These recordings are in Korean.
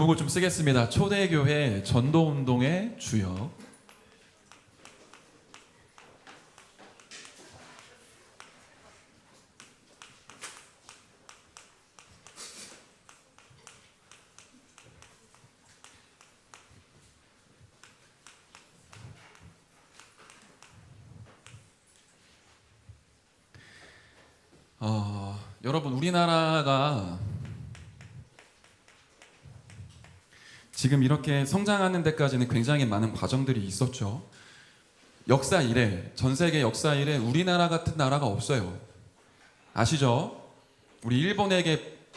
제목을 좀 쓰겠습니다. 초대교회 전도운동의 주역. 여러분, 우리나라가 지금 이렇게 성장하는 데까지는 굉장히 많은 과정들이 있었죠. 역사 이래, 전 세계 역사 이래 우리나라 같은 나라가 없어요. 아시죠? 우리 일본에게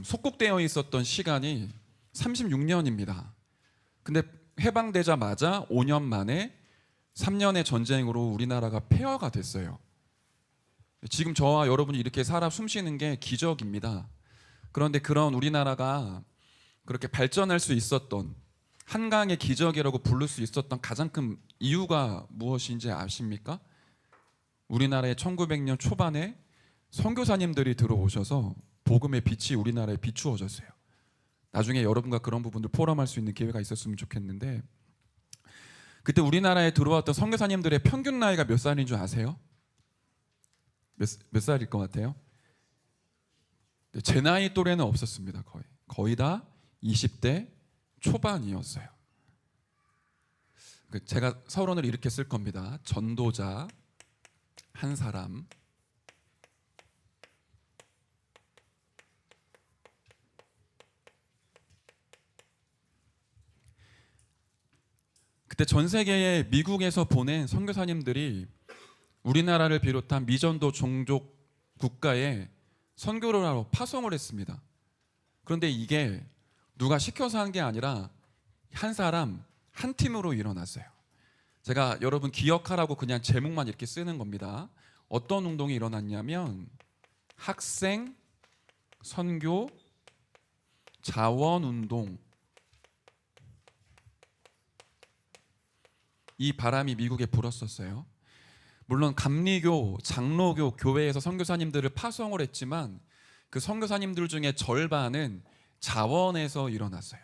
속국되어 있었던 시간이 36년입니다. 근데 해방되자마자 5년 만에 3년의 전쟁으로 우리나라가 폐허가 됐어요. 지금 저와 여러분이 이렇게 살아 숨쉬는 게 기적입니다. 그런데 그런 우리나라가 그렇게 발전할 수 있었던, 한강의 기적이라고 부를 수 있었던 가장 큰 이유가 무엇인지 아십니까? 우리나라의 1900년 초반에 선교사님들이 들어오셔서 복음의 빛이 우리나라에 비추어졌어요. 나중에 여러분과 그런 부분들 포럼할 수 있는 기회가 있었으면 좋겠는데, 그때 우리나라에 들어왔던 선교사님들의 평균 나이가 몇 살인 줄 아세요? 몇 살일 것 같아요? 제 나이 또래는 없었습니다. 거의 다 20대 초반이었어요. 제가 서론을 이렇게 쓸 겁니다. 전도자 한 사람, 그때 전 세계에 미국에서 보낸 선교사님들이 우리나라를 비롯한 미전도 종족 국가에 선교를 하러 파송을 했습니다. 그런데 이게 누가 시켜서 한 게 아니라 한 사람, 한 팀으로 일어났어요. 제가 여러분 기억하라고 그냥 제목만 이렇게 쓰는 겁니다. 어떤 운동이 일어났냐면 학생 선교 자원운동. 이 바람이 미국에 불었었어요. 물론 감리교, 장로교, 교회에서 선교사님들을 파송을 했지만 그 선교사님들 중에 절반은 자원에서 일어났어요.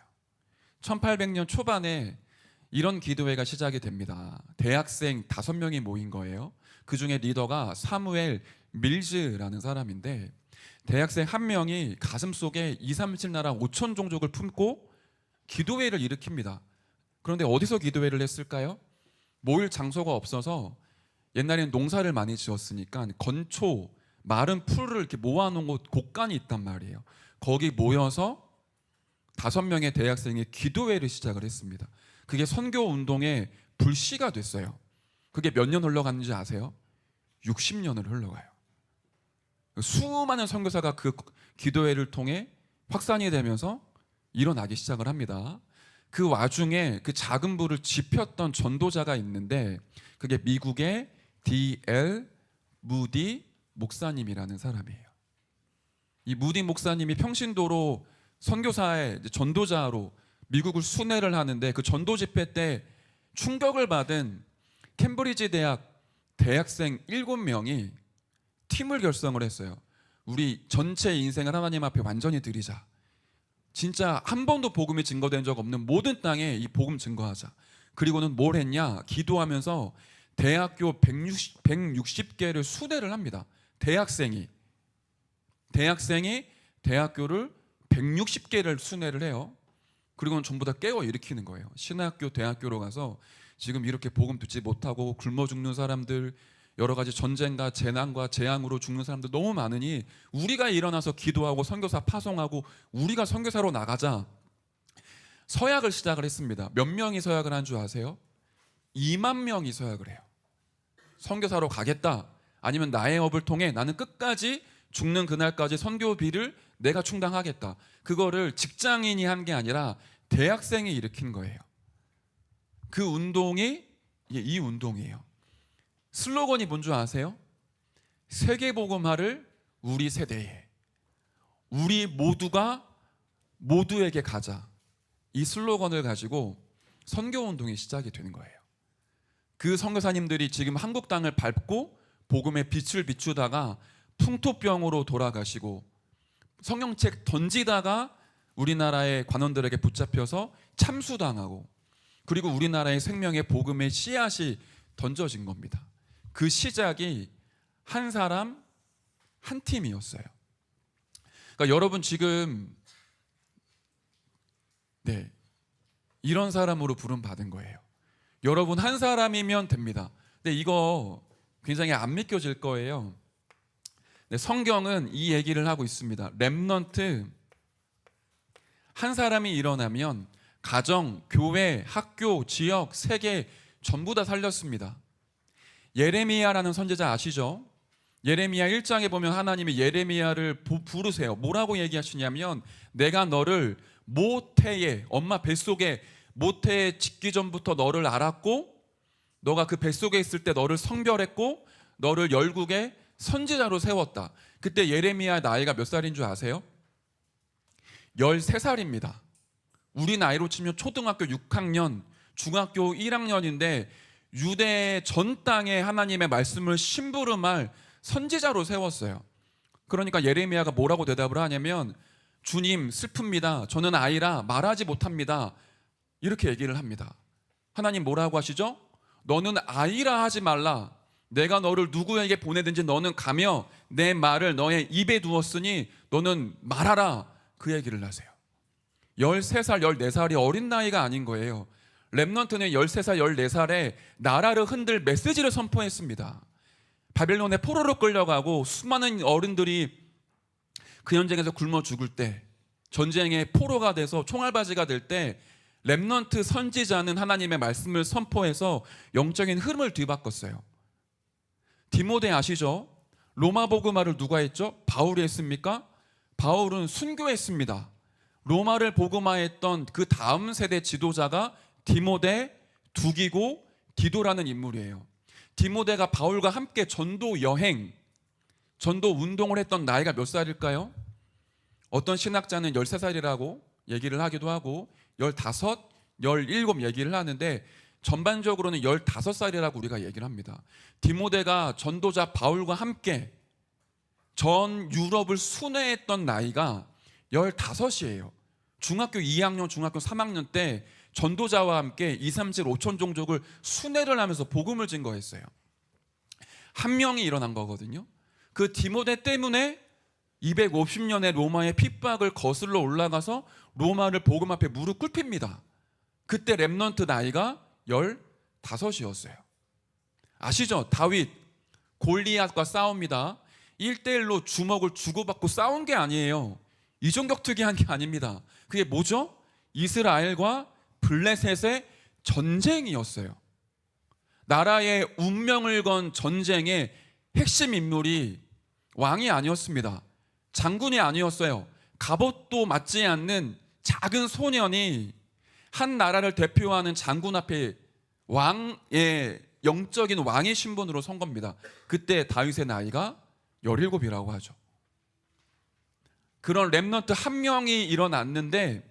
1800년 초반에 이런 기도회가 시작이 됩니다. 대학생 5명이 모인 거예요. 그 중에 리더가 사무엘 밀즈라는 사람인데, 대학생 한 명이 가슴속에 237 나라 5천 종족을 품고 기도회를 일으킵니다. 그런데 어디서 기도회를 했을까요? 모일 장소가 없어서 옛날에는 농사를 많이 지었으니까 건초, 마른 풀을 이렇게 모아놓은 곳, 곳간이 있단 말이에요. 거기 모여서 5명의 대학생이 기도회를 시작을 했습니다. 그게 선교운동의 불씨가 됐어요. 그게 몇 년 흘러갔는지 아세요? 60년을 흘러가요. 수많은 선교사가 그 기도회를 통해 확산이 되면서 일어나기 시작을 합니다. 그 와중에 그 작은 불을 지폈던 전도자가 있는데, 그게 미국의 D.L. 무디 목사님이라는 사람이에요. 이 무디 목사님이 평신도로 선교사의 전도자로 미국을 순회를 하는데, 그 전도 집회 때 충격을 받은 캠브리지 대학 대학생 7명이 팀을 결성을 했어요. 우리 전체 인생을 하나님 앞에 완전히 드리자. 진짜 한 번도 복음이 증거된 적 없는 모든 땅에 이 복음 증거하자. 그리고는 뭘 했냐? 기도하면서 대학교 160개를 순회를 합니다. 대학생이 대학교를 160개를 순회를 해요. 그리고는 전부 다 깨워 일으키는 거예요. 신학교, 대학교로 가서 지금 이렇게 복음 듣지 못하고 굶어 죽는 사람들, 여러 가지 전쟁과 재난과 재앙으로 죽는 사람들 너무 많으니 우리가 일어나서 기도하고 선교사 파송하고 우리가 선교사로 나가자. 서약을 시작을 했습니다. 몇 명이 서약을 한 줄 아세요? 2만 명이 서약을 해요. 선교사로 가겠다. 아니면 나의 업을 통해 나는 끝까지 죽는 그날까지 선교비를 내가 충당하겠다. 그거를 직장인이 한 게 아니라 대학생이 일으킨 거예요. 그 운동이 이 운동이에요. 슬로건이 뭔 줄 아세요? 세계복음화를 우리 세대에, 우리 모두가 모두에게 가자. 이 슬로건을 가지고 선교운동이 시작이 되는 거예요. 그 선교사님들이 지금 한국 땅을 밟고 복음의 빛을 비추다가 풍토병으로 돌아가시고, 성경책 던지다가 우리나라의 관원들에게 붙잡혀서 참수당하고, 그리고 우리나라의 생명의 복음의 씨앗이 던져진 겁니다. 그 시작이 한 사람 한 팀이었어요. 그러니까 여러분 지금 이런 사람으로 부름 받은 거예요. 여러분 한 사람이면 됩니다. 근데 이거 굉장히 안 믿겨질 거예요. 성경은 이 얘기를 하고 있습니다. 렘넌트 한 사람이 일어나면 가정, 교회, 학교, 지역, 세계 전부 다 살렸습니다. 예레미야라는 선지자 아시죠? 예레미야 1장에 보면 하나님이 예레미야를 부르세요. 뭐라고 얘기하시냐면 내가 너를 모태에, 엄마 뱃속에 모태에 짓기 전부터 너를 알았고, 너가 그 뱃속에 있을 때 너를 성별했고, 너를 열국의 선지자로 세웠다. 그때 예레미야 나이가 몇 살인 줄 아세요? 13살입니다. 우리 나이로 치면 초등학교 6학년, 중학교 1학년인데 유대 전 땅에 하나님의 말씀을 심부름할 선지자로 세웠어요. 그러니까 예레미야가 뭐라고 대답을 하냐면 주님 슬픕니다. 저는 아이라 말하지 못합니다. 이렇게 얘기를 합니다. 하나님 뭐라고 하시죠? 너는 아이라 하지 말라. 내가 너를 누구에게 보내든지 너는 가며 내 말을 너의 입에 두었으니 너는 말하라. 그 얘기를 하세요. 13살, 14살이 어린 나이가 아닌 거예요. 렘넌트는 13살, 14살에 나라를 흔들 메시지를 선포했습니다. 바벨론에 포로로 끌려가고 수많은 어른들이 그 전쟁에서 굶어 죽을 때, 전쟁의 포로가 돼서 총알바지가 될 때 렘넌트 선지자는 하나님의 말씀을 선포해서 영적인 흐름을 뒤바꿨어요. 디모데 아시죠? 로마 복음화를 누가 했죠? 바울이 했습니까? 바울은 순교했습니다. 로마를 복음화했던 그 다음 세대 지도자가 디모데, 두기고, 디도라는 인물이에요. 디모데가 바울과 함께 전도 여행, 전도 운동을 했던 나이가 몇 살일까요? 어떤 신학자는 13살이라고 얘기를 하기도 하고 15, 17 얘기를 하는데 전반적으로는 15살이라고 우리가 얘기를 합니다. 디모데가 전도자 바울과 함께 전 유럽을 순회했던 나이가 15이에요. 중학교 2학년, 중학교 3학년 때 전도자와 함께 2, 3, 7, 5천 종족을 순회를 하면서 복음을 증거했어요. 한 명이 일어난 거거든요. 그 디모데 때문에 250년의 로마의 핍박을 거슬러 올라가서 로마를 복음 앞에 무릎 꿇힙니다. 그때 렘넌트 나이가 15이었어요. 아시죠? 다윗 골리앗과 싸웁니다. 1대1로 주먹을 주고받고 싸운 게 아니에요. 이종격투기한 게 아닙니다. 그게 뭐죠? 이스라엘과 블레셋의 전쟁이었어요. 나라의 운명을 건 전쟁의 핵심 인물이 왕이 아니었습니다. 장군이 아니었어요. 갑옷도 맞지 않는 작은 소년이 한 나라를 대표하는 장군 앞에 왕의 영적인 왕의 신분으로 선 겁니다. 그때 다윗의 나이가 17이라고 하죠. 그런 렘넌트 한 명이 일어났는데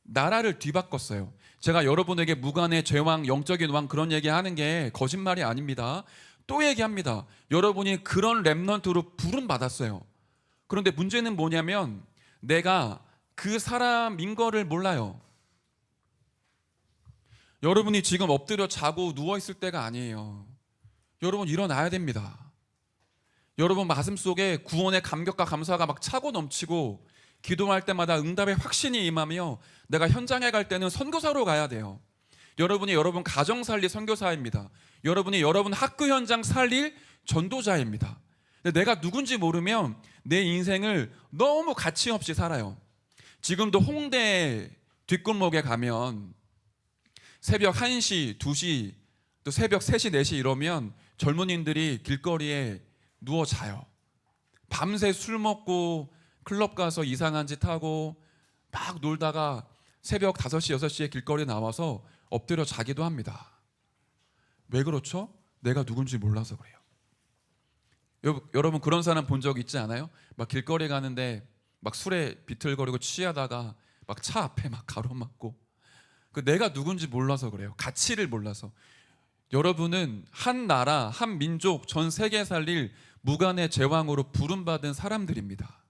나라를 뒤바꿨어요. 제가 여러분에게 무관의 제왕, 영적인 왕 그런 얘기하는 게 거짓말이 아닙니다. 또 얘기합니다. 여러분이 그런 렘넌트로 부름 받았어요. 그런데 문제는 뭐냐면 내가 그 사람인 거를 몰라요. 여러분이 지금 엎드려 자고 누워있을 때가 아니에요. 여러분 일어나야 됩니다. 여러분 마음속에 구원의 감격과 감사가 막 차고 넘치고 기도할 때마다 응답의 확신이 임하며 내가 현장에 갈 때는 선교사로 가야 돼요. 여러분이 여러분 가정 살릴 선교사입니다. 여러분이 여러분 학교 현장 살릴 전도자입니다. 근데 내가 누군지 모르면 내 인생을 너무 가치 없이 살아요. 지금도 홍대 뒷골목에 가면 새벽 1시, 2시, 또 새벽 3시, 4시 이러면 젊은이들이 길거리에 누워 자요. 밤새 술 먹고 클럽 가서 이상한 짓 하고 막 놀다가 새벽 5시, 6시에 길거리에 나와서 엎드려 자기도 합니다. 왜 그렇죠? 내가 누군지 몰라서 그래요. 여러분 그런 사람 본 적 있지 않아요? 막 길거리 가는데 막 술에 비틀거리고 취하다가 막 차 앞에 막 가로막고 내가 누군지 몰라서 그래요. 가치를 몰라서. 여러분은 한 나라, 한 민족, 전 세계 살릴 무관의 제왕으로 부름받은 사람들입니다.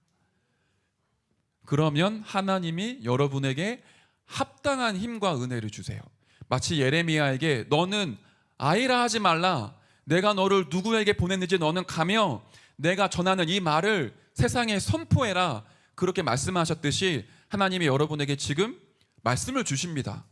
그러면 하나님이 여러분에게 합당한 힘과 은혜를 주세요. 마치 예레미야에게 너는 아이라 하지 말라, 내가 너를 누구에게 보냈는지 너는 가며 내가 전하는 이 말을 세상에 선포해라, 그렇게 말씀하셨듯이 하나님이 여러분에게 지금 말씀을 주십니다.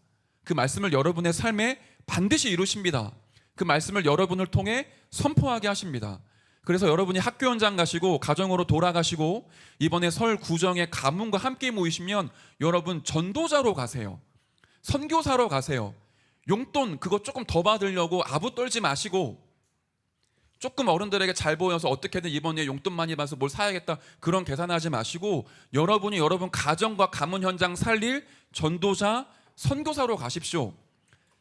그 말씀을 여러분의 삶에 반드시 이루십니다. 그 말씀을 여러분을 통해 선포하게 하십니다. 그래서 여러분이 학교 현장 가시고 가정으로 돌아가시고 이번에 설 구정에 가문과 함께 모이시면 여러분 전도자로 가세요. 선교사로 가세요. 용돈 그거 조금 더 받으려고 아부 떨지 마시고, 조금 어른들에게 잘 보여서 어떻게든 이번에 용돈 많이 받아서 뭘 사야겠다 그런 계산하지 마시고, 여러분이 여러분 가정과 가문 현장 살릴 전도자, 선교사로 가십시오.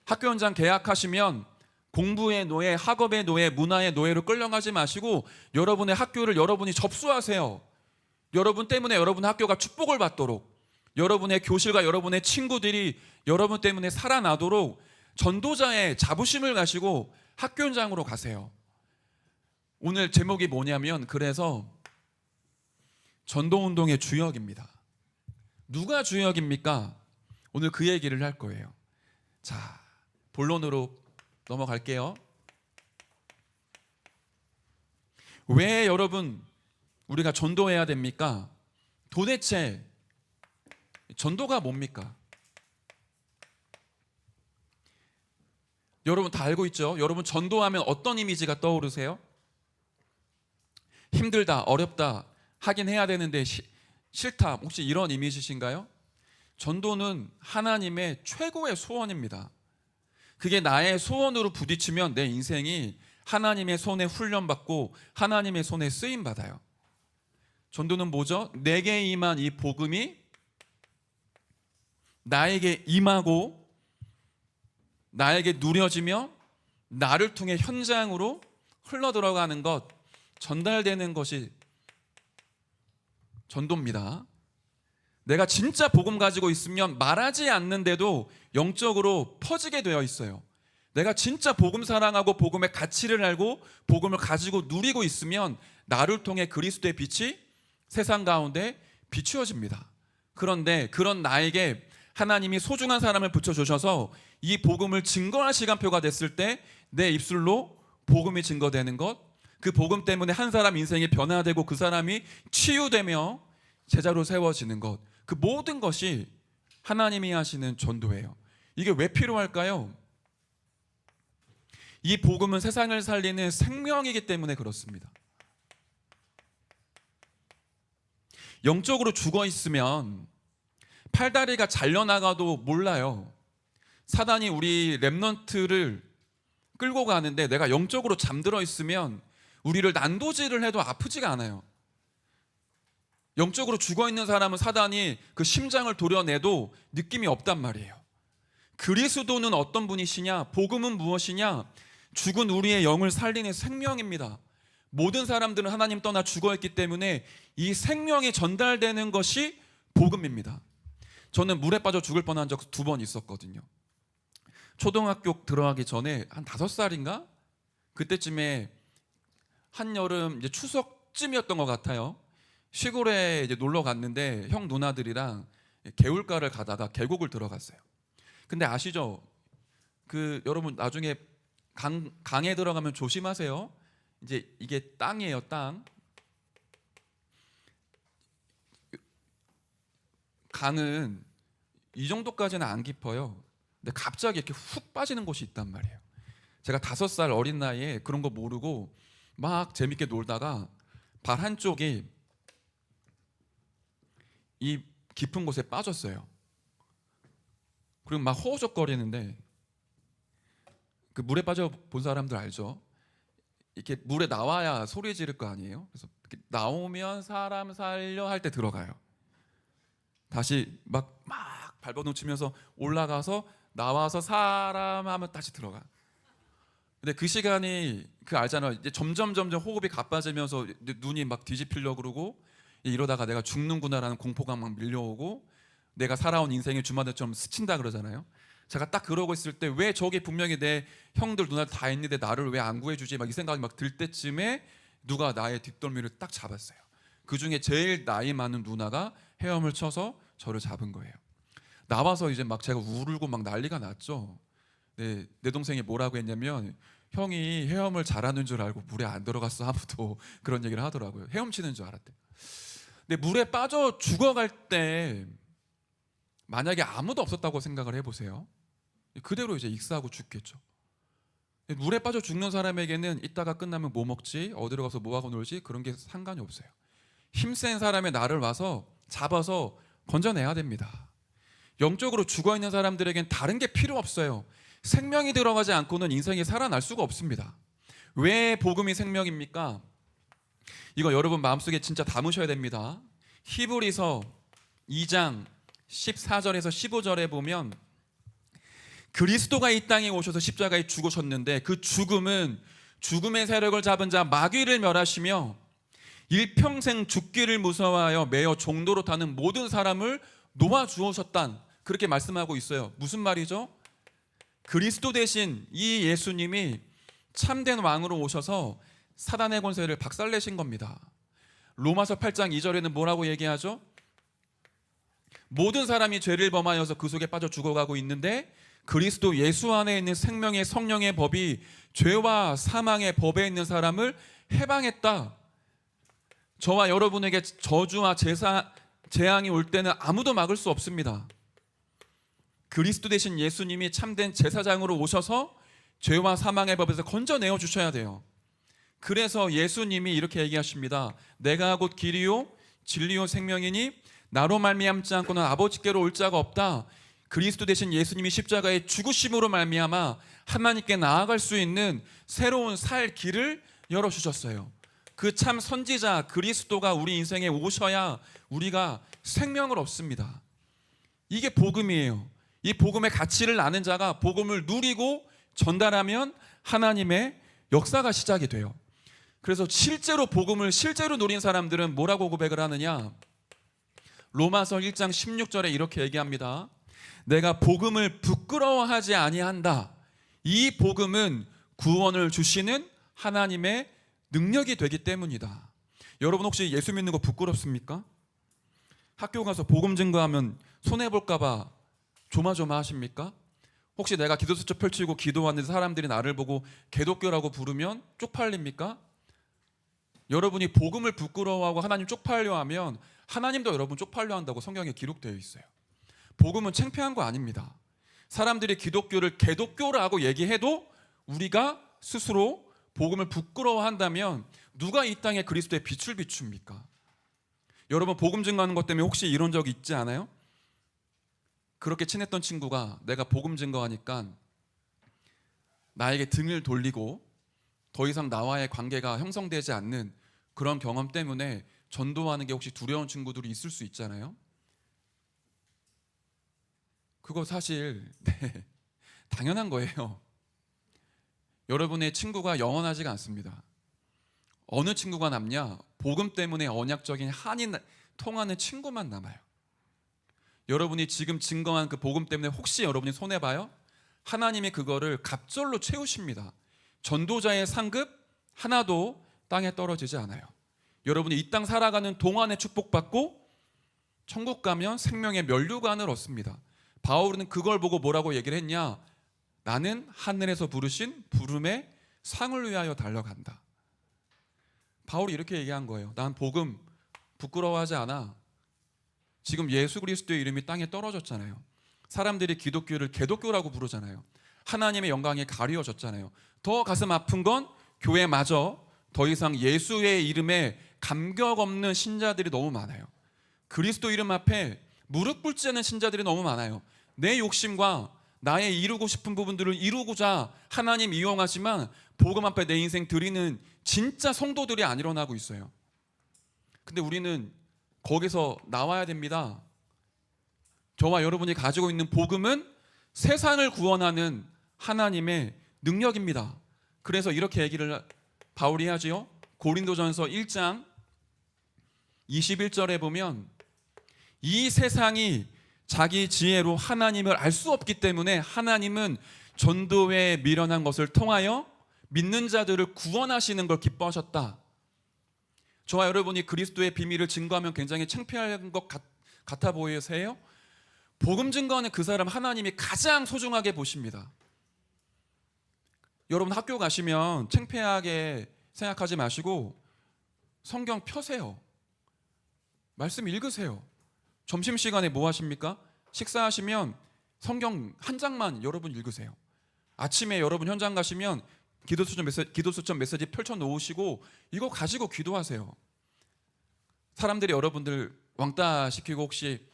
학교 현장 개학하시면 공부의 노예, 학업의 노예, 문화의 노예로 끌려가지 마시고 여러분의 학교를 여러분이 접수하세요. 여러분 때문에 여러분 학교가 축복을 받도록, 여러분의 교실과 여러분의 친구들이 여러분 때문에 살아나도록 전도자의 자부심을 가지고 학교 현장으로 가세요. 오늘 제목이 뭐냐면, 그래서 전도운동의 주역입니다. 누가 주역입니까? 오늘 그 얘기를 할 거예요. 자, 본론으로 넘어갈게요. 왜 여러분 우리가 전도해야 됩니까? 도대체 전도가 뭡니까? 여러분 다 알고 있죠? 여러분 전도하면 어떤 이미지가 떠오르세요? 힘들다, 어렵다, 하긴 해야 되는데 싫다, 혹시 이런 이미지신가요? 전도는 하나님의 최고의 소원입니다. 그게 나의 소원으로 부딪히면 내 인생이 하나님의 손에 훈련받고 하나님의 손에 쓰임받아요. 전도는 뭐죠? 내게 임한 이 복음이 나에게 임하고 나에게 누려지며 나를 통해 현장으로 흘러들어가는 것, 전달되는 것이 전도입니다. 내가 진짜 복음 가지고 있으면 말하지 않는데도 영적으로 퍼지게 되어 있어요. 내가 진짜 복음 사랑하고 복음의 가치를 알고 복음을 가지고 누리고 있으면 나를 통해 그리스도의 빛이 세상 가운데 비추어집니다. 그런데 그런 나에게 하나님이 소중한 사람을 붙여주셔서 이 복음을 증거할 시간표가 됐을 때 내 입술로 복음이 증거되는 것, 그 복음 때문에 한 사람 인생이 변화되고 그 사람이 치유되며 제자로 세워지는 것, 그 모든 것이 하나님이 하시는 전도예요. 이게 왜 필요할까요? 이 복음은 세상을 살리는 생명이기 때문에 그렇습니다. 영적으로 죽어 있으면 팔다리가 잘려나가도 몰라요. 사단이 우리 렘넌트를 끌고 가는데 내가 영적으로 잠들어 있으면 우리를 난도질을 해도 아프지가 않아요. 영적으로 죽어있는 사람은 사단이 그 심장을 도려내도 느낌이 없단 말이에요. 그리스도는 어떤 분이시냐? 복음은 무엇이냐? 죽은 우리의 영을 살리는 생명입니다. 모든 사람들은 하나님 떠나 죽어있기 때문에 이 생명이 전달되는 것이 복음입니다. 저는 물에 빠져 죽을 뻔한 적 2번 있었거든요. 초등학교 들어가기 전에 한 5살인가? 그때쯤에 한여름 이제 추석쯤이었던 것 같아요. 시골에 이제 놀러 갔는데 형 누나들이랑 개울가를 가다가 계곡을 들어갔어요. 근데 아시죠? 여러분 나중에 강에 들어가면 조심하세요. 이제 이게 땅이에요, 땅. 강은 이 정도까지는 안 깊어요. 근데 갑자기 이렇게 훅 빠지는 곳이 있단 말이에요. 제가 5살 어린 나이에 그런 거 모르고 막 재밌게 놀다가 발 한쪽이 이 깊은 곳에 빠졌어요. 그리고 막 허우적거리는데, 그 물에 빠져 본 사람들 알죠? 이렇게 물에 나와야 소리 지를 거 아니에요? 그래서 이렇게 나오면 사람 살려 할 때 들어가요. 다시 막 발버둥치면서 올라가서 나와서 사람 하면 다시 들어가. 근데 그 시간이 알잖아요. 이제 점점 호흡이 가빠지면서 눈이 막 뒤집히려고 그러고, 이러다가 내가 죽는구나라는 공포감 막 밀려오고 내가 살아온 인생의 주마등처럼 스친다 그러잖아요. 제가 딱 그러고 있을 때 왜 저게 분명히 내 형들 누나들 다 있는데 나를 왜 안 구해주지 막 이 생각이 막 들 때쯤에 누가 나의 뒷덜미를 딱 잡았어요. 그 중에 제일 나이 많은 누나가 헤엄을 쳐서 저를 잡은 거예요. 나와서 이제 막 제가 울고 막 난리가 났죠. 네, 내 동생이 뭐라고 했냐면 형이 헤엄을 잘하는 줄 알고 물에 안 들어갔어. 아무도 그런 얘기를 하더라고요. 헤엄치는 줄 알았대. 근데 물에 빠져 죽어갈 때 만약에 아무도 없었다고 생각을 해보세요. 그대로 이제 익사하고 죽겠죠. 물에 빠져 죽는 사람에게는 이따가 끝나면 뭐 먹지, 어디로 가서 뭐 하고 놀지, 그런 게 상관이 없어요. 힘센 사람의 나를 와서 잡아서 건져내야 됩니다. 영적으로 죽어있는 사람들에겐 다른 게 필요 없어요. 생명이 들어가지 않고는 인생이 살아날 수가 없습니다. 왜 복음이 생명입니까? 이거 여러분 마음속에 진짜 담으셔야 됩니다. 히브리서 2장 14절에서 15절에 보면 그리스도가 이 땅에 오셔서 십자가에 죽으셨는데 그 죽음은 죽음의 세력을 잡은 자 마귀를 멸하시며 일평생 죽기를 무서워하여 매어 종도로 타는 모든 사람을 놓아주셨단, 그렇게 말씀하고 있어요. 무슨 말이죠? 그리스도 대신 이 예수님이 참된 왕으로 오셔서 사단의 권세를 박살내신 겁니다. 로마서 8장 2절에는 뭐라고 얘기하죠? 모든 사람이 죄를 범하여서 그 속에 빠져 죽어가고 있는데 그리스도 예수 안에 있는 생명의 성령의 법이 죄와 사망의 법에 있는 사람을 해방했다. 저와 여러분에게 저주와 재앙이 올 때는 아무도 막을 수 없습니다. 그리스도 대신 예수님이 참된 제사장으로 오셔서 죄와 사망의 법에서 건져내어 주셔야 돼요. 그래서 예수님이 이렇게 얘기하십니다. 내가 곧 길이요 진리요 생명이니 나로 말미암지 않고는 아버지께로 올 자가 없다. 그리스도 대신 예수님이 십자가의 죽으심으로 말미암아 하나님께 나아갈 수 있는 새로운 살 길을 열어주셨어요. 그 참 선지자 그리스도가 우리 인생에 오셔야 우리가 생명을 얻습니다. 이게 복음이에요. 이 복음의 가치를 아는 자가 복음을 누리고 전달하면 하나님의 역사가 시작이 돼요. 그래서 실제로 복음을 실제로 누린 사람들은 뭐라고 고백을 하느냐? 로마서 1장 16절에 이렇게 얘기합니다. 내가 복음을 부끄러워하지 아니한다. 이 복음은 구원을 주시는 하나님의 능력이 되기 때문이다. 여러분 혹시 예수 믿는 거 부끄럽습니까? 학교 가서 복음 증거하면 손해볼까 봐 조마조마하십니까? 혹시 내가 기도수첩 펼치고 기도하는데 사람들이 나를 보고 개독교라고 부르면 쪽팔립니까? 여러분이 복음을 부끄러워하고 하나님 쪽팔려 하면 하나님도 여러분 쪽팔려 한다고 성경에 기록되어 있어요. 복음은 창피한 거 아닙니다. 사람들이 기독교를 개독교라고 얘기해도 우리가 스스로 복음을 부끄러워한다면 누가 이 땅에 그리스도의 빛을 비춥니까? 여러분 복음 증거하는 것 때문에 혹시 이런 적 있지 않아요? 그렇게 친했던 친구가 내가 복음 증거하니까 나에게 등을 돌리고 더 이상 나와의 관계가 형성되지 않는 그런 경험 때문에 전도하는 게 혹시 두려운 친구들이 있을 수 있잖아요. 그거 사실 당연한 거예요. 여러분의 친구가 영원하지가 않습니다. 어느 친구가 남냐? 복음 때문에 언약적인 한이 통하는 친구만 남아요. 여러분이 지금 증거한 그 복음 때문에 혹시 여러분이 손해봐요? 하나님이 그거를 갑절로 채우십니다. 전도자의 상급 하나도 땅에 떨어지지 않아요. 여러분이 이 땅 살아가는 동안에 축복받고 천국 가면 생명의 면류관을 얻습니다. 바울은 그걸 보고 뭐라고 얘기를 했냐? 나는 하늘에서 부르신 부름의 상을 위하여 달려간다. 바울이 이렇게 얘기한 거예요. 난 복음 부끄러워하지 않아. 지금 예수 그리스도의 이름이 땅에 떨어졌잖아요. 사람들이 기독교를 개독교라고 부르잖아요. 하나님의 영광이 가리워졌잖아요. 더 가슴 아픈 건 교회마저 더 이상 예수의 이름에 감격 없는 신자들이 너무 많아요. 그리스도 이름 앞에 무릎 꿇지 않는 신자들이 너무 많아요. 내 욕심과 나의 이루고 싶은 부분들을 이루고자 하나님 이용하지만 복음 앞에 내 인생 드리는 진짜 성도들이 안 일어나고 있어요. 근데 우리는 거기서 나와야 됩니다. 저와 여러분이 가지고 있는 복음은 세상을 구원하는 하나님의 능력입니다. 그래서 이렇게 얘기를 바울이 하지요. 고린도전서 1장 21절에 보면 이 세상이 자기 지혜로 하나님을 알 수 없기 때문에 하나님은 전도에 미련한 것을 통하여 믿는 자들을 구원하시는 걸 기뻐하셨다. 저와 여러분이 그리스도의 비밀을 증거하면 굉장히 창피한 것 같아 보이세요? 복음 증거하는 그 사람 하나님이 가장 소중하게 보십니다. 여러분 학교 가시면 창피하게 생각하지 마시고 성경 펴세요. 말씀 읽으세요. 점심시간에 뭐 하십니까? 식사하시면 성경 한 장만 여러분 읽으세요. 아침에 여러분 현장 가시면 기도수점 메시지 펼쳐놓으시고 이거 가지고 기도하세요. 사람들이 여러분들 왕따 시키고 혹시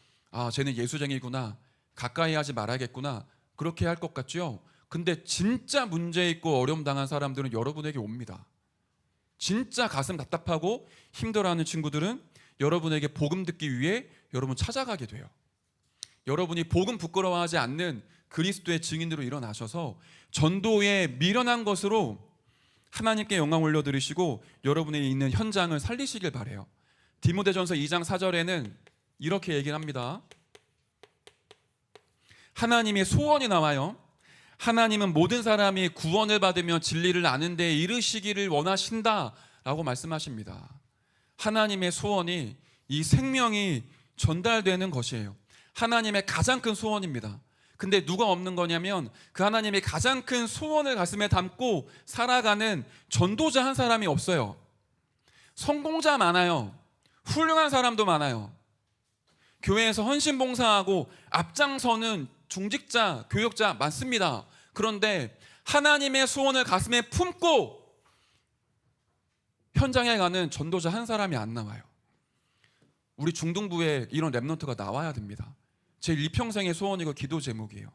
쟤는 예수쟁이구나, 가까이 하지 말아야겠구나, 그렇게 할 것 같죠? 근데 진짜 문제 있고 어려움 당한 사람들은 여러분에게 옵니다. 진짜 가슴 답답하고 힘들어하는 친구들은 여러분에게 복음 듣기 위해 여러분 찾아가게 돼요. 여러분이 복음 부끄러워하지 않는 그리스도의 증인으로 일어나셔서 전도에 미련한 것으로 하나님께 영광 올려드리시고 여러분이 있는 현장을 살리시길 바라요. 디모데전서 2장 4절에는 이렇게 얘기를 합니다. 하나님의 소원이 나와요. 하나님은 모든 사람이 구원을 받으며 진리를 아는 데 이르시기를 원하신다 라고 말씀하십니다. 하나님의 소원이 이 생명이 전달되는 것이에요. 하나님의 가장 큰 소원입니다. 근데 누가 없는 거냐면 그 하나님의 가장 큰 소원을 가슴에 담고 살아가는 전도자 한 사람이 없어요. 성공자 많아요. 훌륭한 사람도 많아요. 교회에서 헌신봉사하고 앞장서는 중직자, 교역자 많습니다. 그런데 하나님의 소원을 가슴에 품고 현장에 가는 전도자 한 사람이 안 나와요. 우리 중등부에 이런 랩런트가 나와야 됩니다. 제 일평생의 소원이고 기도 제목이에요.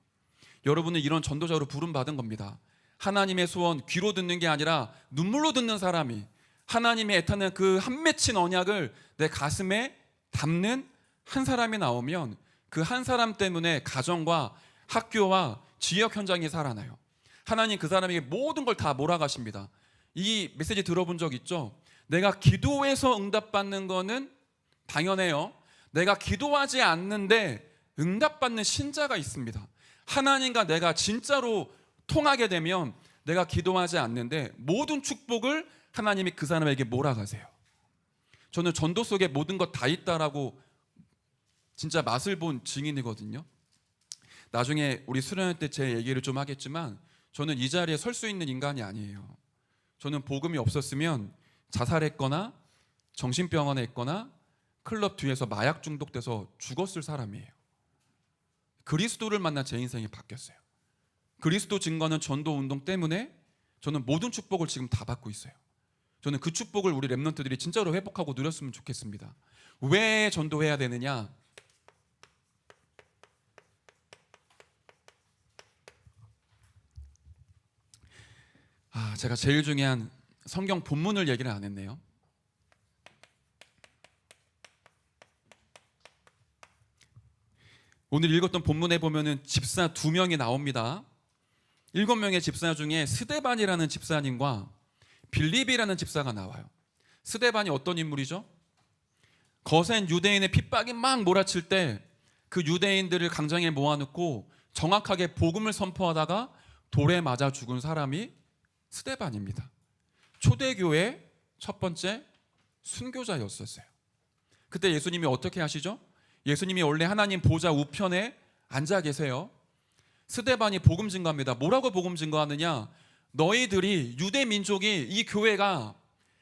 여러분은 이런 전도자로 부름받은 겁니다. 하나님의 소원 귀로 듣는 게 아니라 눈물로 듣는 사람이 하나님의 애타는 그 한 맺힌 언약을 내 가슴에 담는 한 사람이 나오면 그 한 사람 때문에 가정과 학교와 지역 현장이 살아나요. 하나님 그 사람에게 모든 걸 다 몰아가십니다. 이 메시지 들어본 적 있죠? 내가 기도해서 응답받는 거는 당연해요. 내가 기도하지 않는데 응답받는 신자가 있습니다. 하나님과 내가 진짜로 통하게 되면 내가 기도하지 않는데 모든 축복을 하나님이 그 사람에게 몰아가세요. 저는 전도 속에 모든 것 다 있다라고 진짜 맛을 본 증인이거든요. 나중에 우리 수련회 때 제 얘기를 좀 하겠지만 저는 이 자리에 설 수 있는 인간이 아니에요. 저는 복음이 없었으면 자살했거나 정신병원에 있거나 클럽 뒤에서 마약 중독돼서 죽었을 사람이에요. 그리스도를 만나 제 인생이 바뀌었어요. 그리스도 증거는 전도 운동 때문에 저는 모든 축복을 지금 다 받고 있어요. 저는 그 축복을 우리 랩런트들이 진짜로 회복하고 누렸으면 좋겠습니다. 왜 전도해야 되느냐? 제가 제일 중요한 성경 본문을 얘기를 안 했네요. 오늘 읽었던 본문에 보면은 집사 2명이 나옵니다. 7명의 집사 중에 스데반이라는 집사님과 빌립이라는 집사가 나와요. 스데반이 어떤 인물이죠? 거센 유대인의 핍박이 막 몰아칠 때 그 유대인들을 강장에 모아놓고 정확하게 복음을 선포하다가 돌에 맞아 죽은 사람이 스데반입니다. 초대교회 첫 번째 순교자였었어요. 그때 예수님이 어떻게 하시죠? 예수님이 원래 하나님 보좌 우편에 앉아 계세요. 스데반이 복음 증거합니다. 뭐라고 복음 증거하느냐? 너희들이 유대 민족이 이 교회가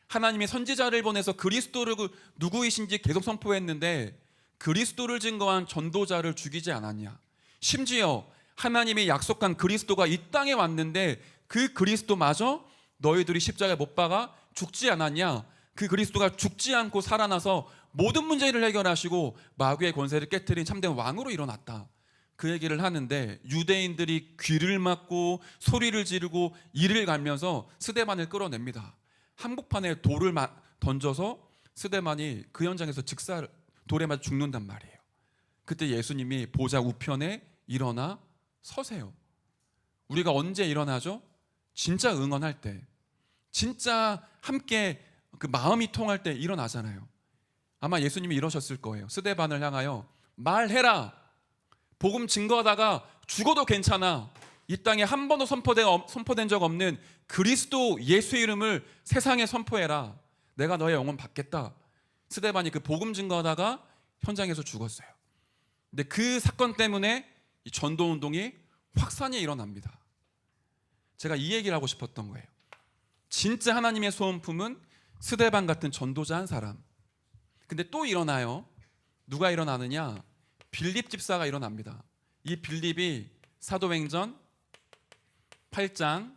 하나님이 선지자를 보내서 그리스도를 누구이신지 계속 선포했는데 그리스도를 증거한 전도자를 죽이지 않았냐? 심지어 하나님이 약속한 그리스도가 이 땅에 왔는데 그 그리스도마저 너희들이 십자가에 못 박아 죽지 않았냐? 그 그리스도가 죽지 않고 살아나서 모든 문제를 해결하시고 마귀의 권세를 깨트린 참된 왕으로 일어났다. 그 얘기를 하는데 유대인들이 귀를 막고 소리를 지르고 이를 갈면서 스데반을 끌어냅니다. 한복판에 돌을 던져서 스데반이 그 현장에서 돌에 맞아 죽는단 말이에요. 그때 예수님이 보좌 우편에 일어나 서세요. 우리가 언제 일어나죠? 진짜 응원할 때, 진짜 함께 그 마음이 통할 때 일어나잖아요. 아마 예수님이 이러셨을 거예요. 스데반을 향하여 말해라. 복음 증거하다가 죽어도 괜찮아. 이 땅에 한 번도 선포된 적 없는 그리스도 예수의 이름을 세상에 선포해라. 내가 너의 영혼 받겠다. 스데반이 그 복음 증거하다가 현장에서 죽었어요. 근데 그 사건 때문에 이 전도 운동이 확산이 일어납니다. 제가 이 얘기를 하고 싶었던 거예요. 진짜 하나님의 소원품은 스데반 같은 전도자 한 사람. 근데 또 일어나요. 누가 일어나느냐? 빌립 집사가 일어납니다. 이 빌립이 사도행전 8장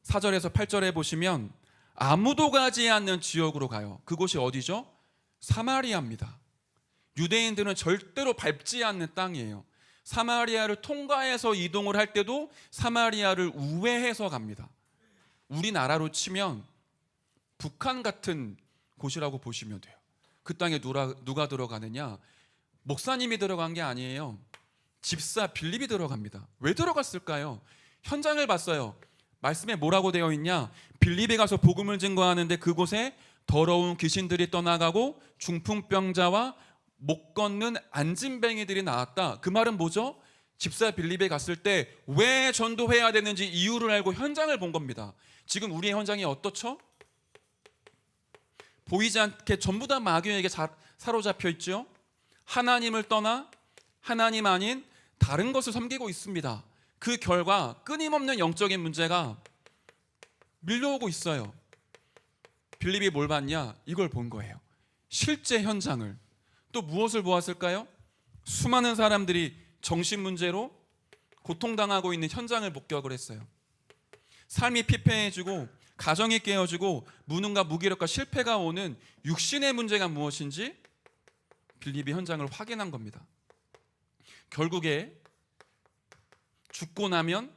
4절에서 8절에 보시면 아무도 가지 않는 지역으로 가요. 그곳이 어디죠? 사마리아입니다. 유대인들은 절대로 밟지 않는 땅이에요. 사마리아를 통과해서 이동을 할 때도 사마리아를 우회해서 갑니다. 우리나라로 치면 북한 같은 곳이라고 보시면 돼요. 그 땅에 누가 들어가느냐? 목사님이 들어간 게 아니에요. 집사 빌립이 들어갑니다. 왜 들어갔을까요? 현장을 봤어요. 말씀에 뭐라고 되어 있냐? 빌립에 가서 복음을 증거하는데 그곳에 더러운 귀신들이 떠나가고 중풍병자와 못 걷는 안진뱅이들이 나왔다. 그 말은 뭐죠? 집사 빌립에 갔을 때 왜 전도해야 되는지 이유를 알고 현장을 본 겁니다. 지금 우리의 현장이 어떻죠? 보이지 않게 전부 다 마귀에게 사로잡혀 있죠. 하나님을 떠나 하나님 아닌 다른 것을 섬기고 있습니다. 그 결과 끊임없는 영적인 문제가 밀려오고 있어요. 빌립이 뭘 봤냐? 이걸 본 거예요. 실제 현장을. 또 무엇을 보았을까요? 수많은 사람들이 정신 문제로 고통당하고 있는 현장을 목격을 했어요. 삶이 피폐해지고 가정이 깨어지고 무능과 무기력과 실패가 오는 육신의 문제가 무엇인지 빌립이 현장을 확인한 겁니다. 결국에 죽고 나면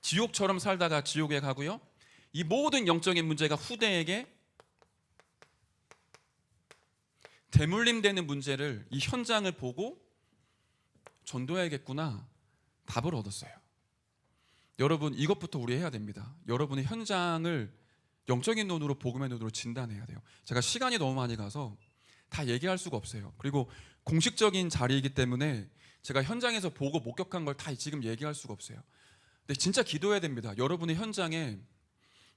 지옥처럼 살다가 지옥에 가고요. 이 모든 영적인 문제가 후대에게 대물림되는 문제를 이 현장을 보고 전도해야겠구나 답을 얻었어요. 여러분 이것부터 우리 해야 됩니다. 여러분의 현장을 영적인 눈으로 복음의 눈으로 진단해야 돼요. 제가 시간이 너무 많이 가서 다 얘기할 수가 없어요. 그리고 공식적인 자리이기 때문에 제가 현장에서 보고 목격한 걸 다 지금 얘기할 수가 없어요. 근데 진짜 기도해야 됩니다. 여러분의 현장에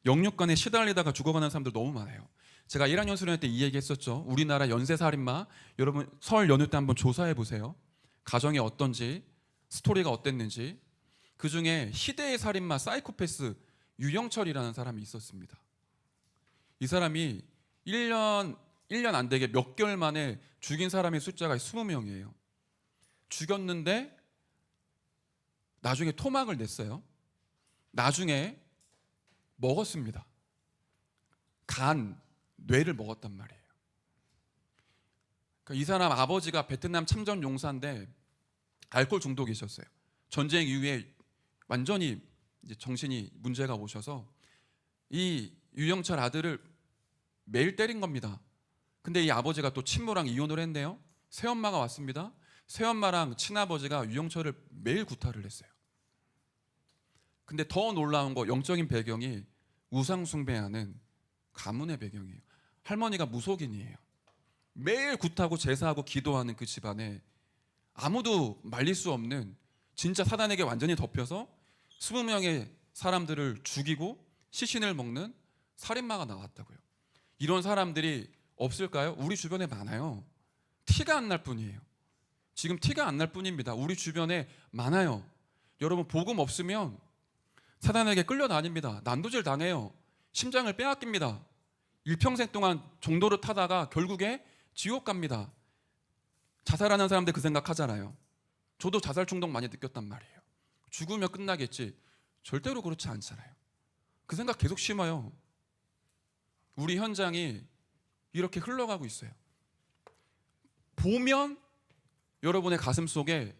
영육간에 시달리다가 죽어가는 사람들 너무 많아요. 제가 1학년 수련회 때 이 얘기 했었죠. 우리나라 연쇄살인마 여러분 설 연휴 때 한번 조사해 보세요. 가정이 어떤지 스토리가 어땠는지. 그중에 희대의 살인마 사이코패스 유영철이라는 사람이 있었습니다. 이 사람이 1년 안 되게 몇 개월 만에 죽인 사람의 숫자가 20명이에요. 죽였는데 나중에 토막을 냈어요. 나중에 먹었습니다. 간, 뇌를 먹었단 말이에요. 그러니까 이 사람 아버지가 베트남 참전 용사인데 알코올 중독이셨어요. 전쟁 이후에 완전히 이제 정신이 문제가 오셔서 이 유영철 아들을 매일 때린 겁니다. 근데 이 아버지가 또 친모랑 이혼을 했네요. 새엄마가 왔습니다. 새엄마랑 친아버지가 유영철을 매일 구타를 했어요. 근데 더 놀라운 거 영적인 배경이 우상 숭배하는 가문의 배경이에요. 할머니가 무속인이에요. 매일 굿하고 제사하고 기도하는 그 집안에 아무도 말릴 수 없는 진짜 사단에게 완전히 덮여서 20명의 사람들을 죽이고 시신을 먹는 살인마가 나왔다고요. 이런 사람들이 없을까요? 우리 주변에 많아요. 티가 안 날 뿐이에요. 지금 티가 안 날 뿐입니다. 우리 주변에 많아요. 여러분 복음 없으면 사단에게 끌려다닙니다. 난도질 당해요. 심장을 빼앗깁니다. 일평생 동안 종도를 타다가 결국에 지옥 갑니다. 자살하는 사람들 그 생각하잖아요. 저도 자살 충동 많이 느꼈단 말이에요. 죽으면 끝나겠지. 절대로 그렇지 않잖아요. 그 생각 계속 심어요. 우리 현장이 이렇게 흘러가고 있어요. 보면 여러분의 가슴 속에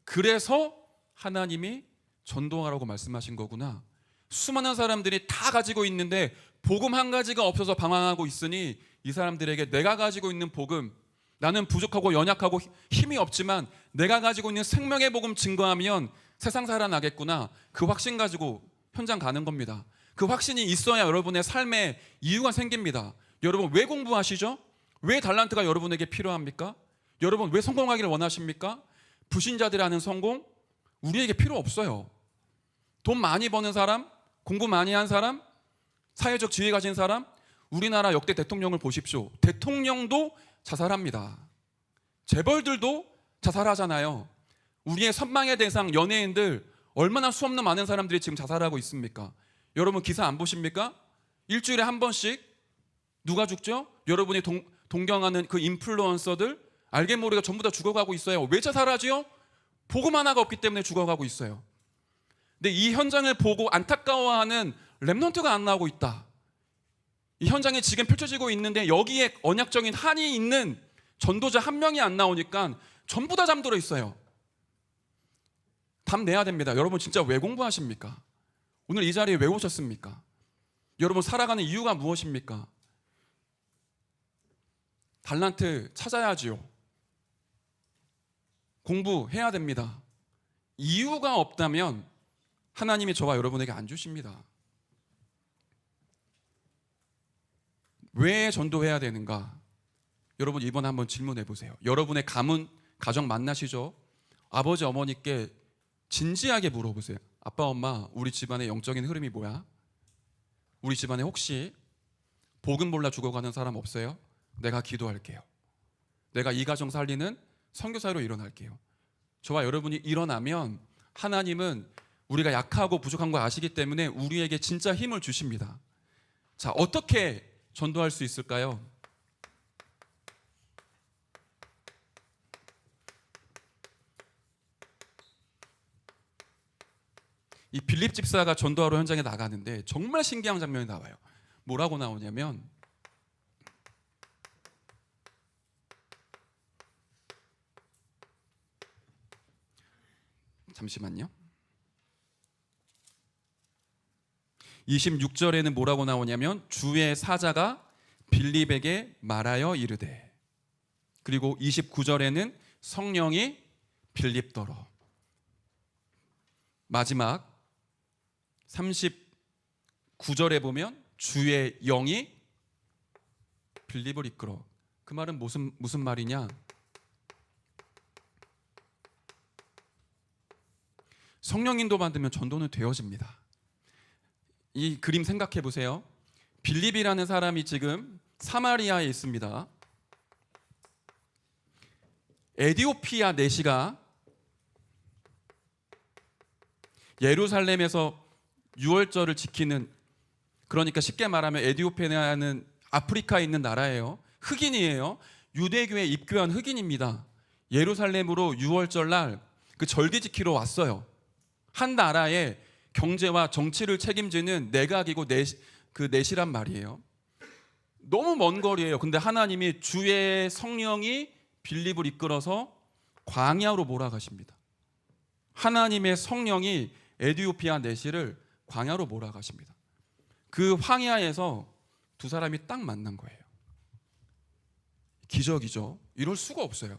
그래서 하나님이 전도하라고 말씀하신 거구나. 수많은 사람들이 다 가지고 있는데 복음 한 가지가 없어서 방황하고 있으니 이 사람들에게 내가 가지고 있는 복음, 나는 부족하고 연약하고 힘이 없지만 내가 가지고 있는 생명의 복음 증거하면 세상 살아나겠구나. 그 확신 가지고 현장 가는 겁니다. 그 확신이 있어야 여러분의 삶에 이유가 생깁니다. 여러분 왜 공부하시죠? 왜 달란트가 여러분에게 필요합니까? 여러분 왜 성공하기를 원하십니까? 불신자들이 하는 성공 우리에게 필요 없어요. 돈 많이 버는 사람, 공부 많이 한 사람, 사회적 지위 가진 사람, 우리나라 역대 대통령을 보십시오. 대통령도 자살합니다. 재벌들도 자살하잖아요. 우리의 선망의 대상 연예인들 얼마나 수없는 많은 사람들이 지금 자살하고 있습니까? 여러분 기사 안 보십니까? 일주일에 한 번씩 누가 죽죠? 여러분이 동경하는 그 인플루언서들 알게 모르게 전부 다 죽어가고 있어요. 왜 자살하지요? 복음 하나가 없기 때문에 죽어가고 있어요. 근데 이 현장을 보고 안타까워하는 렘넌트가 안 나오고 있다. 이 현장이 지금 펼쳐지고 있는데 여기에 언약적인 한이 있는 전도자 한 명이 안 나오니까 전부 다 잠들어 있어요. 답 내야 됩니다. 여러분 진짜 왜 공부하십니까? 오늘 이 자리에 왜 오셨습니까? 여러분 살아가는 이유가 무엇입니까? 달란트 찾아야지요. 공부해야 됩니다. 이유가 없다면 하나님이 저와 여러분에게 안 주십니다. 왜 전도해야 되는가? 여러분 이번에 한번 질문해 보세요. 여러분의 가정 만나시죠? 아버지 어머니께 진지하게 물어보세요. 아빠 엄마 우리 집안의 영적인 흐름이 뭐야? 우리 집안에 혹시 복음 몰라 죽어가는 사람 없어요? 내가 기도할게요. 내가 이 가정 살리는 선교사로 일어날게요. 저와 여러분이 일어나면 하나님은 우리가 약하고 부족한 거 아시기 때문에 우리에게 진짜 힘을 주십니다. 자, 어떻게 전도할 수 있을까요? 이 빌립 집사가 전도하러 현장에 나가는데 정말 신기한 장면이 나와요. 뭐라고 나오냐면 잠시만요. 26절에는 뭐라고 나오냐면 주의 사자가 빌립에게 말하여 이르되, 그리고 29절에는 성령이 빌립더러, 마지막 39절에 보면 주의 영이 빌립을 이끌어. 그 말은 무슨 말이냐? 성령 인도 받으면 전도는 되어집니다. 이 그림 생각해 보세요. 빌립이라는 사람이 지금 사마리아에 있습니다. 에디오피아 내시가 예루살렘에서 유월절을 지키는, 그러니까 쉽게 말하면 에디오피아는 아프리카에 있는 나라예요. 흑인이에요. 유대교에 입교한 흑인입니다. 예루살렘으로 유월절 날 그 절기 지키러 왔어요. 한 나라의 경제와 정치를 책임지는 내각이고 그 내시란 말이에요. 너무 먼 거리예요. 근데 하나님이 주의 성령이 빌립을 이끌어서 광야로 몰아가십니다. 하나님의 성령이 에디오피아 내시를 광야로 몰아가십니다. 그 황야에서 두 사람이 딱 만난 거예요. 기적이죠. 이럴 수가 없어요.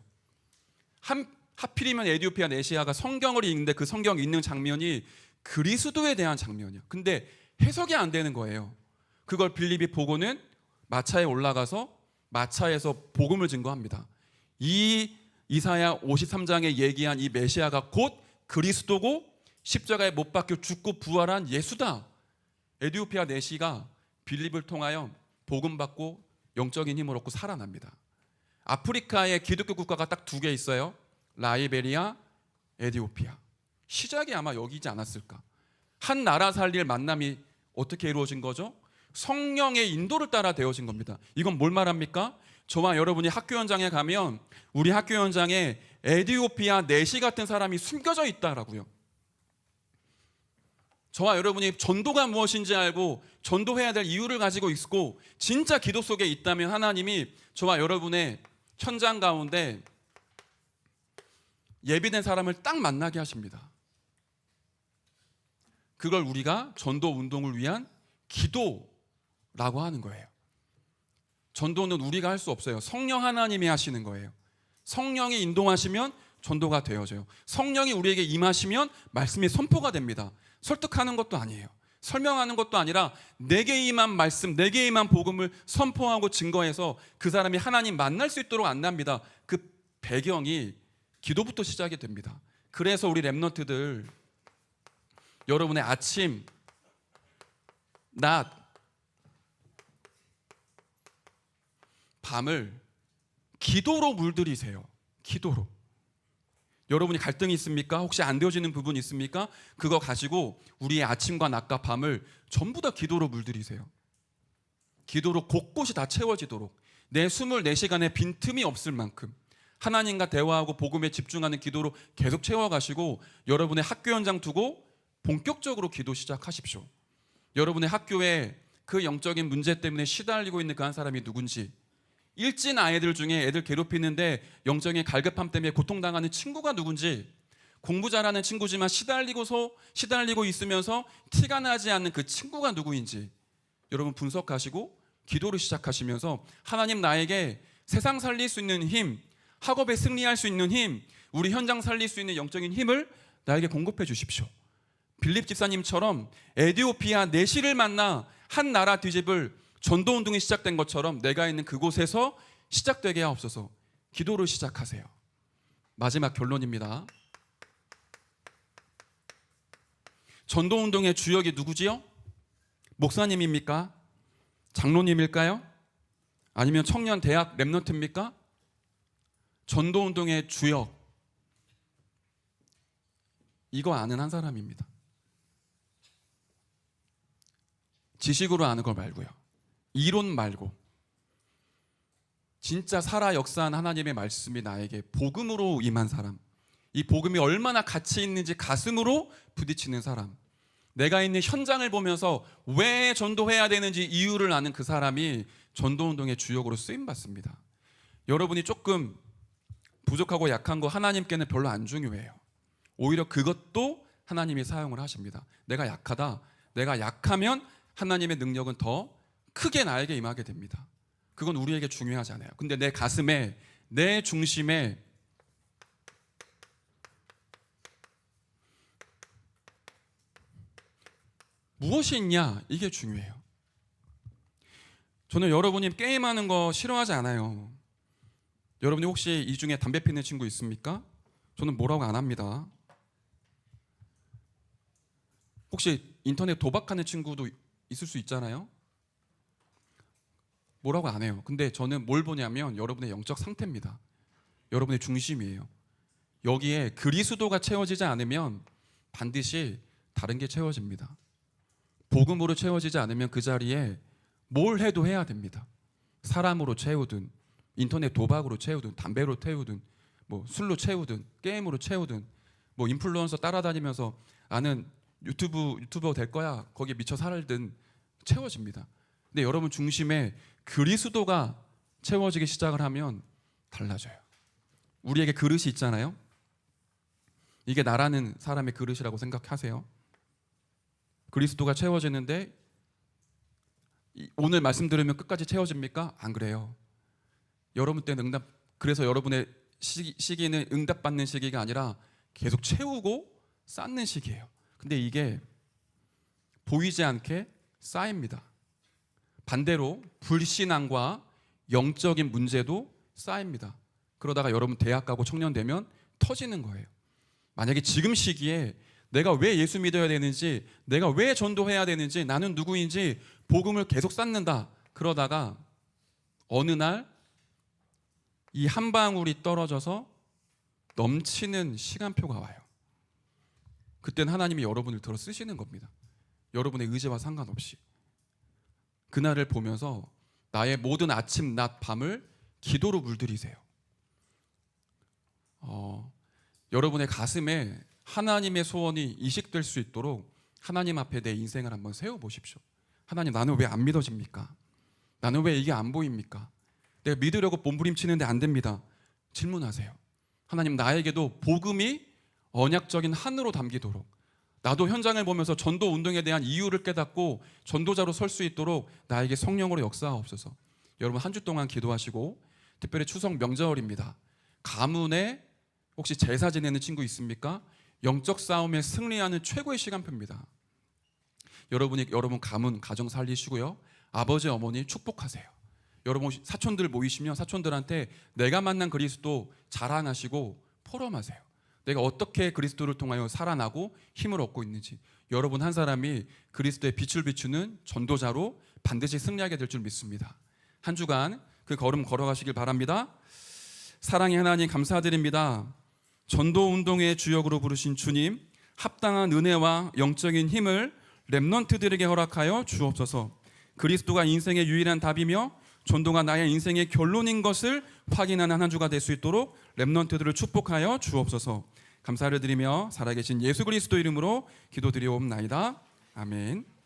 하필이면 에디오피아 내시아가 성경을 읽는데 그 성경 읽는 장면이 그리스도에 대한 장면이야. 근데 해석이 안 되는 거예요. 그걸 빌립이 보고는 마차에 올라가서 마차에서 복음을 증거합니다. 이 이사야 53장에 얘기한 이 메시아가 곧 그리스도고 십자가에 못 박혀 죽고 부활한 예수다. 에디오피아 내시가 빌립을 통하여 복음 받고 영적인 힘을 얻고 살아납니다. 아프리카에 기독교 국가가 딱 두 개 있어요. 라이베리아, 에디오피아. 시작이 아마 여기지 않았을까. 한 나라 살릴 만남이 어떻게 이루어진 거죠? 성령의 인도를 따라 되어진 겁니다. 이건 뭘 말합니까? 저와 여러분이 학교 현장에 가면 우리 학교 현장에 에디오피아 내시 같은 사람이 숨겨져 있다라고요. 저와 여러분이 전도가 무엇인지 알고 전도해야 될 이유를 가지고 있고 진짜 기도 속에 있다면 하나님이 저와 여러분의 현장 가운데 예비된 사람을 딱 만나게 하십니다. 그걸 우리가 전도 운동을 위한 기도라고 하는 거예요. 전도는 우리가 할 수 없어요. 성령 하나님이 하시는 거예요. 성령이 인도하시면 전도가 되어져요. 성령이 우리에게 임하시면 말씀이 선포가 됩니다. 설득하는 것도 아니에요. 설명하는 것도 아니라 내게 임한 말씀, 내게 임한 복음을 선포하고 증거해서 그 사람이 하나님 만날 수 있도록 안내합니다. 그 배경이 기도부터 시작이 됩니다. 그래서 우리 렘넌트들 여러분의 아침, 낮, 밤을 기도로 물들이세요. 기도로. 여러분이 갈등이 있습니까? 혹시 안 되어지는 부분이 있습니까? 그거 가지고 우리의 아침과 낮과 밤을 전부 다 기도로 물들이세요. 기도로 곳곳이 다 채워지도록, 내 24시간에 빈틈이 없을 만큼 하나님과 대화하고 복음에 집중하는 기도로 계속 채워가시고, 여러분의 학교 현장 두고 본격적으로 기도 시작하십시오. 여러분의 학교에 그 영적인 문제 때문에 시달리고 있는 그 한 사람이 누군지, 일진 아이들 중에 애들 괴롭히는데 영적인 갈급함 때문에 고통당하는 친구가 누군지, 공부 잘하는 친구지만 시달리고 있으면서 티가 나지 않는 그 친구가 누구인지 여러분 분석하시고 기도를 시작하시면서, 하나님, 나에게 세상 살릴 수 있는 힘, 학업에 승리할 수 있는 힘, 우리 현장 살릴 수 있는 영적인 힘을 나에게 공급해 주십시오. 빌립 집사님처럼 에디오피아 내시를 만나 한 나라 뒤집을 전도운동이 시작된 것처럼 내가 있는 그곳에서 시작되게 하옵소서. 기도를 시작하세요. 마지막 결론입니다. 전도운동의 주역이 누구지요? 목사님입니까? 장로님일까요? 아니면 청년 대학 랩런트입니까? 전도운동의 주역, 이거 아는 한 사람입니다. 지식으로 아는 걸 말고요, 이론 말고 진짜 살아 역사한 하나님의 말씀이 나에게 복음으로 임한 사람, 이 복음이 얼마나 가치 있는지 가슴으로 부딪히는 사람, 내가 있는 현장을 보면서 왜 전도해야 되는지 이유를 아는 그 사람이 전도운동의 주역으로 쓰임받습니다. 여러분이 조금 부족하고 약한 거 하나님께는 별로 안 중요해요. 오히려 그것도 하나님이 사용을 하십니다. 내가 약하다, 내가 약하면 하나님의 능력은 더 크게 나에게 임하게 됩니다. 그건 우리에게 중요하지 않아요. 근데 내 가슴에, 내 중심에 무엇이 있냐, 이게 중요해요. 저는 여러분이 게임하는 거 싫어하지 않아요. 여러분이 혹시 이 중에 담배 피는 친구 있습니까? 저는 뭐라고 안 합니다. 혹시 인터넷 도박하는 친구도 있을 수 있잖아요. 뭐라고 안 해요. 근데 저는 뭘 보냐면 여러분의 영적 상태입니다. 여러분의 중심이에요. 여기에 그리스도가 채워지지 않으면 반드시 다른 게 채워집니다. 복음으로 채워지지 않으면 그 자리에 뭘 해도 해야 됩니다. 사람으로 채우든, 인터넷 도박으로 채우든, 담배로 태우든, 뭐 술로 채우든, 게임으로 채우든, 뭐 인플루언서 따라다니면서 아는 유튜버 될 거야, 거기에 미쳐 살든 채워집니다. 근데 여러분 중심에 그리스도가 채워지기 시작을 하면 달라져요. 우리에게 그릇이 있잖아요. 이게 나라는 사람의 그릇이라고 생각하세요. 그리스도가 채워지는데 오늘 말씀 들으면 끝까지 채워집니까? 안 그래요. 여러분 때는 그래서 여러분의 시기는 응답받는 시기가 아니라 계속 채우고 쌓는 시기예요. 근데 이게 보이지 않게 쌓입니다. 반대로 불신앙과 영적인 문제도 쌓입니다. 그러다가 여러분 대학 가고 청년 되면 터지는 거예요. 만약에 지금 시기에 내가 왜 예수 믿어야 되는지, 내가 왜 전도해야 되는지, 나는 누구인지 복음을 계속 쌓는다. 그러다가 어느 날 이 한 방울이 떨어져서 넘치는 시간표가 와요. 그때는 하나님이 여러분을 들어 쓰시는 겁니다. 여러분의 의지와 상관없이. 그날을 보면서 나의 모든 아침, 낮, 밤을 기도로 물들이세요. 여러분의 가슴에 하나님의 소원이 이식될 수 있도록 하나님 앞에 내 인생을 한번 세워보십시오. 하나님, 나는 왜 안 믿어집니까? 나는 왜 이게 안 보입니까? 내가 믿으려고 몸부림치는데 안 됩니다. 질문하세요. 하나님, 나에게도 복음이 언약적인 한으로 담기도록, 나도 현장을 보면서 전도 운동에 대한 이유를 깨닫고 전도자로 설 수 있도록 나에게 성령으로 역사하옵소서. 여러분 한 주 동안 기도하시고, 특별히 추석 명절입니다. 가문에 혹시 제사 지내는 친구 있습니까? 영적 싸움에 승리하는 최고의 시간표입니다. 여러분 가문, 가정 살리시고요, 아버지 어머니 축복하세요. 여러분 사촌들 모이시면 사촌들한테 내가 만난 그리스도 자랑하시고 포럼하세요. 내가 어떻게 그리스도를 통하여 살아나고 힘을 얻고 있는지. 여러분 한 사람이 그리스도의 빛을 비추는 전도자로 반드시 승리하게 될 줄 믿습니다. 한 주간 그 걸음 걸어가시길 바랍니다. 사랑의 하나님 감사드립니다. 전도운동의 주역으로 부르신 주님, 합당한 은혜와 영적인 힘을 렘넌트들에게 허락하여 주옵소서. 그리스도가 인생의 유일한 답이며 전도가 나의 인생의 결론인 것을 확인하는 한 주가 될 수 있도록 렘넌트들을 축복하여 주옵소서. 감사를 드리며 살아계신 예수 그리스도 이름으로 기도드리옵나이다. 아멘.